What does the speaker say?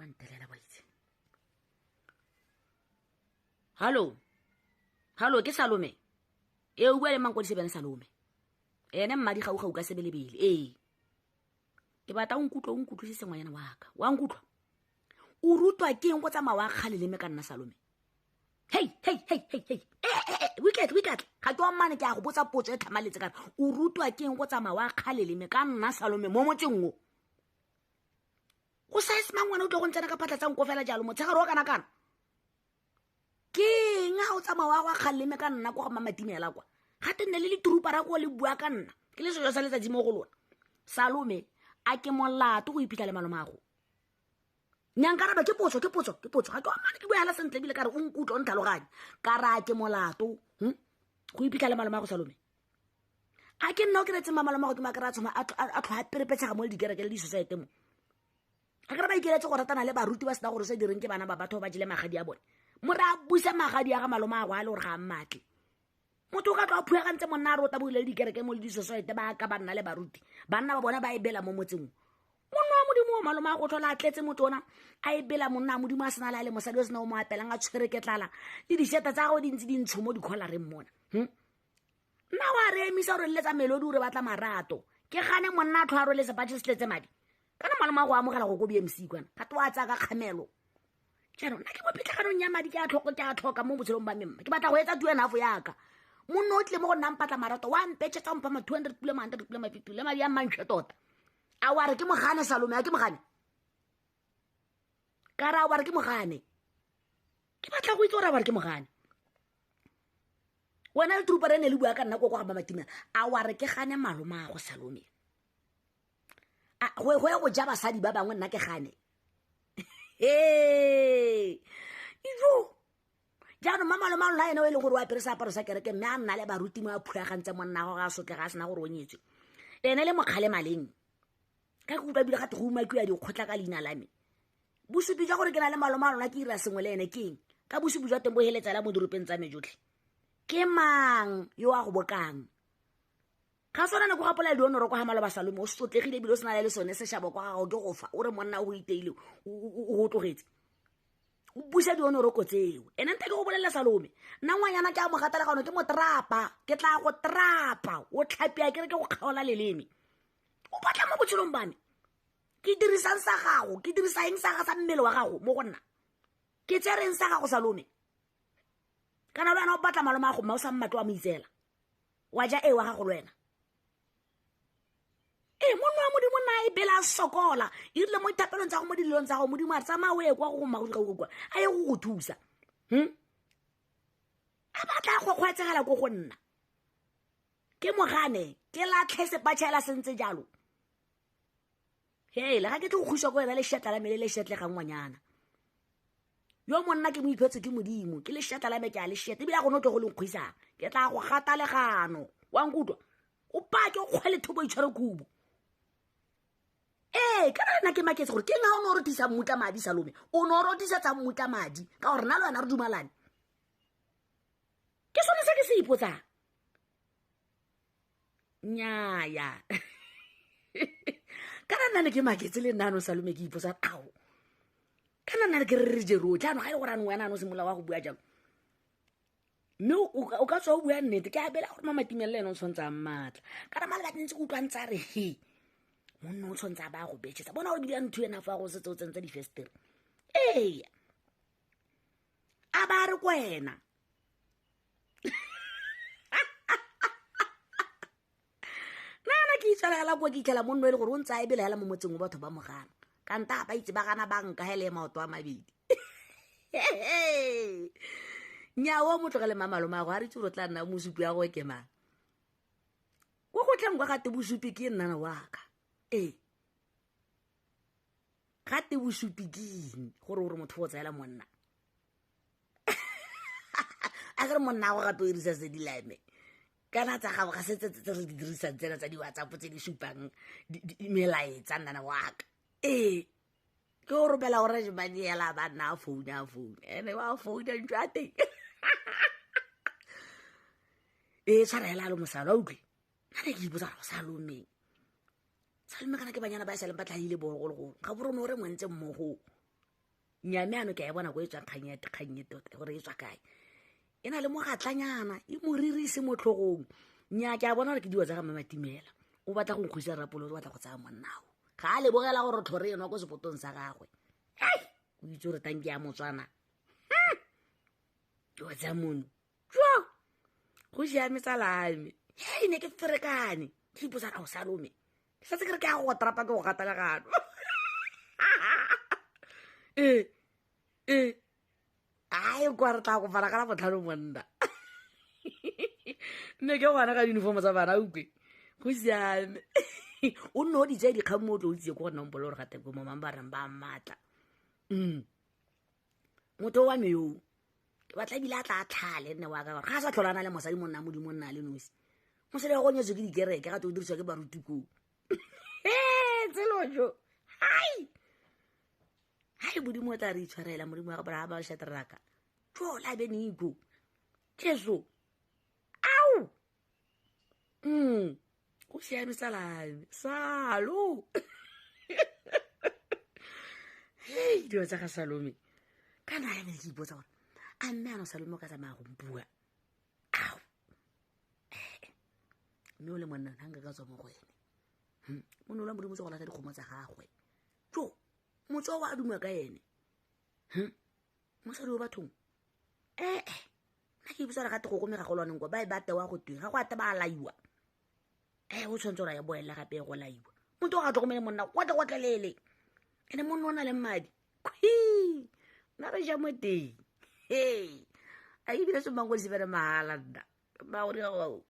ntelela ba itse Hallo ke Salome e o bua le MmankoDiSeven Salome ene MmaagoDigauGau ka sebelebele ke batla o nkutlwe se ngwanyana wa ka wa nkutlwa o rutwa ke eng go tsamaya wa kgaleleme ka nna Salome hey wicket ga ke wa mane ke a go botsa potso e thamaletse kana o rutwa ke eng go tsamaya wa kgaleleme ka nna Salome mo motseng o go sa ngwana o tlo go ntsena ka phatla tsa nko fela jalo motshegare o kana ke nga o tsamaya wa kgaleleme ka nna go ga mamatimela kwa ga te nne le letrupa ra go le bua ka nna ke le sejo sa letsatsi mo go lona Salome a ke molato go iphitlha le malomago nyankaraba ke potso ga ke wa mane ke boela sentle bile ka re o nkutlo o ntlhaloganya ka ra ke molato go iphitlha le malomago Salome a ke nna o ke retse malomago ke makara a tshoma a tlhoa perepetsega mo le dikereke le di-society mo a kere ba ikeletse go ratana le baruti ba sena gore se direng ke bana ba batho ba jile magadi a bone mo ra busa magadi a ga malomago a le gore ga a mmatle motho o ka tloa phuagantse monna a rota boile le dikereke mo le di-society ba ka banna le baruti banna ba bona ba e bela mo motseng monna wa modimo wa malomago o tlhola a tletse motho ona a e bela monna a modimo a sena le a le mosadi o sena o mo apelang a tshwere ke tlala le dišeta tsa go dintsi dintsho mo dikgolareng mona nna wa re emisa gore letsa melodi ore batla marato ke gane monna a tlhoa ro le sepatše se tletse madi kana malomago a amogela go ko BMC kwana ka to a tsa ka kgamelo jaanong nna ke mo phitlhaganong ya madi ke a tlhoka mo botshelong ba memma ke batla go etsa 2.5 yaka monna o tle mo go nna mpatla marato wa mpetšetsa o mpha ma 200 pule ma 100 pule ma 50 le madi a mantšhe tota a wa re ke mogane Salome a ke mogane ka ra wa re ke mogane ke batla go itse gore a wa re ke mogane wena le trupa re ne le bua ka nna go ga mamatimela a wa re ke gane malomago Salome go go ja basadi ba bangwe nna ke gane ijo jaanong mamalo la ena o e leng gore o apere seaparo sa kereke mme a nna le baruti mo a phuagantse monna go ga sotlega a sena gore o nyetswe ene le mokgale maleng ka go utlwa bile gate go umakiwa dikgotla ka leina la me bosupi jwa gore ke na le malomalo na ke ira sengwe le ene keng ka bosupi jwa teng bo heletsa la mo diropeng tsa me jotlhe ke mang yo a go bokang ga sona ne go gapola dionoro go ga maloba Salome o sotlegile bile o sena le sone se shabo kwa gago ke go fa o re monna o iteile o tlogetse o busa dionoro ko tseo ene nte ke go bolela Salome nna ngwanyana ke a mo gatelegano ke mo trapa ke tla go trapa o tlhapia ke re ke go kgaola leleme o batla mo botshelong bane ke dirisang sa gago ke dirisa eng sa ga sa mmele wa gago mo go nna ke tsereng sa gago Salome kana le wena o batla malomago mma o sa mmatlo wa mo itsela wa ja wa gago le wena monna wa modimo na e bela sokola irile mo itapelong tsa go mo dilong tsa go modimo a tsamaya o ye kwa go MmaagoDigauGau kwa a ye go go thusa a batla go kgwetsegela go nna ke mogane ke latlhe sepatšhela sentse jalo le ga ke tle go khuša ko wena le šetla la mele le šetlegang ngwanyana yo monna ke mo iphetse ke modimo ke le šetla la me ke a le šete ebile a gone o tle go leng kgwisang ke tla go gata legano wa nkutwa o pake o kgwele thobo itshware kubu ka nna ke maketse gore ke nga o no rotisa mmutla madi Salome o no rotisa tsa mmutla madi ka gore nna le wena re dumalane ke sone se ke se ipotsang nnyaya kana nna ne ke maketse le nnano Salome ke ipotsa ao kana nna ke re je ro jaanong ga e gore ane wena no semola wa go bua jalo mme o ka tswa o bua nnete ke a bela gore mamatimela le ena o tshwantsang maatla kana male ba ntse go utlwang tsa re monna o tshwantsa ba go betšhetsa bona o bile ntho ena fa go setse o tsentse difestere a ba re kwena nana ke itshwaregela kwa ke itlhela monno e le gore o ntse a e belegela mo motseng o batho ba mogana kanta ba itse ba gana ba nkagele maoto a mabedi nyawo mo tlogele mamalomago a re itse gore o tla nna mosupi ya go ke mang ko go tleng kwa gate bosupi ke nnana wa ka gate bosupi keng gore motho o tsaela monna a kere monna go gape o dirisa se dilame kana tsa gago ga se tse re di dirisang tsena tsa di-WhatsApp tse di supang melaetsa nnana wa ka ke o robela gore jemane ela banna a foune ene wa foune ntšwa teng tshwarela le mosala wa utlwe nane ke ipotsa go Salome kana ke banyana ba sa leng ba tlhaile bogologolo ga borone gore mo ntse mmogo nyame ano ke a bona go e tswa kganyete gore e tswa kae ena le mo gatlanyana e moririse mo tlhogong nya ke a bona gore ke diwa tsa ga Mamatimela o batla go nkhuisa rapolo o batla go tsaya monnao ga a le bogela gore thore eno go sepotong sa gagwe o itse gore tanki ya motswana o tsa mono go siame tsalame hei ne ke ferekane ke ipotsa o Salome ke sa tse ke a go trapa ke go gatala gano ai kwa re tla go fala ka la botlhano monna nne ke gwana ka uniform tsa bana ukwe go siame o nne o ditse dikgang mo o tlo o tsie ko go nampolo gore gate ko mo mang ba reng ba mmatla motho wa me yo ke batla ebile a tla a tlhale nne wa ka gore ga a sa tlholana le mosadi monna modimo nna le nosi mosadi wa go nyetswe ke dikereke ga te o dirisiwa ke barutikong tselojo hai modimo o tla re itshwarela modimo wa gabora ga ba shateraka tlola beniko keso au go siame salame salo hei dilo tsa ga Salome kana ya me ke ipotsa gore a mme ano Salome o ka tsamaya go mpua au mme o le monna nanga ka tswa mo go ene mone o la modimo tse go latla dikgomo tsa gagwe motso wa duma ka ene mosadi o bathong nna ke ipotsa ga te go gome ga go lwaneng ko ba e bate wa go tweng ga go ate ba laiwa o tshwanetse gore ya boela gape go laiwa motho o ga tlhokomele monna kwa gotlelele ene monna o na le mmadi nna re ja mo teng a ebile se MmankoDiSeven mahala nna ba gore